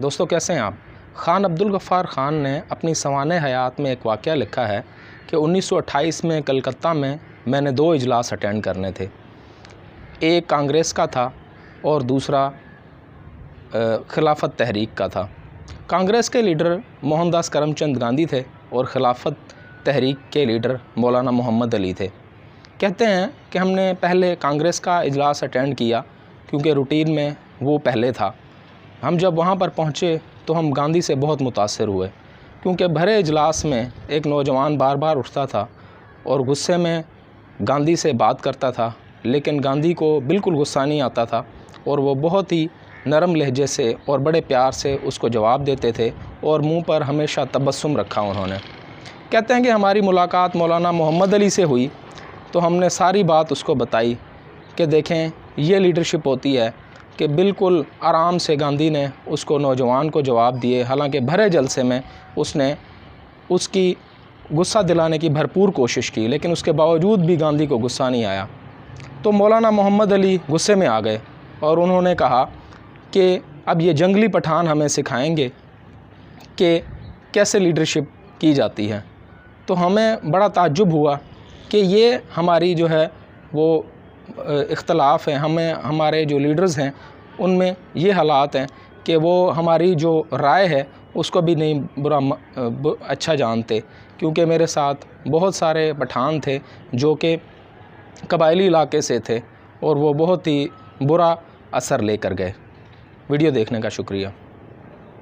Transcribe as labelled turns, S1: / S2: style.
S1: दोस्तों कैसे हैं आप। ख़ान अब्दुल गफ़्फ़ार ख़ान ने अपनी सवाने हयात में एक वाक़या लिखा है कि 1928 में कलकत्ता में मैंने 2 इजलास अटेंड करने थे। एक कांग्रेस का था और दूसरा खिलाफत तहरीक का था। कांग्रेस के लीडर मोहनदास करमचंद गांधी थे और खिलाफत तहरीक के लीडर मौलाना मोहम्मद अली थे। कहते हैं कि हमने पहले कांग्रेस का इजलास अटेंड किया क्योंकि रूटीन में वो पहले था। हम जब वहाँ पर पहुँचे तो हम गांधी से बहुत मुतासिर हुए क्योंकि भरे इजलास में एक नौजवान बार बार उठता था और गुस्से में गांधी से बात करता था, लेकिन गांधी को बिल्कुल गुस्सा नहीं आता था और वो बहुत ही नरम लहजे से और बड़े प्यार से उसको जवाब देते थे और मुंह पर हमेशा तबस्सुम रखा उन्होंने। कहते हैं कि हमारी मुलाकात मौलाना मोहम्मद अली से हुई तो हमने सारी बात उसको बताई कि देखें ये लीडरशिप होती है कि बिल्कुल आराम से गांधी ने उसको नौजवान को जवाब दिए। हालांकि भरे जलसे में उसने उसकी गुस्सा दिलाने की भरपूर कोशिश की, लेकिन उसके बावजूद भी गांधी को गुस्सा नहीं आया। तो मौलाना मोहम्मद अली गुस्से में आ गए और उन्होंने कहा कि अब ये जंगली पठान हमें सिखाएंगे कि कैसे लीडरशिप की जाती है। तो हमें बड़ा ताज्जुब हुआ कि ये हमारी जो है वो इख्तलाफ है, हमारे जो लीडर्स हैं उनमें ये हालात हैं कि वो हमारी जो राय है उसको भी नहीं अच्छा जानते, क्योंकि मेरे साथ बहुत सारे पठान थे जो कि कबायली इलाके से थे और वो बहुत ही बुरा असर लेकर गए। वीडियो देखने का शुक्रिया।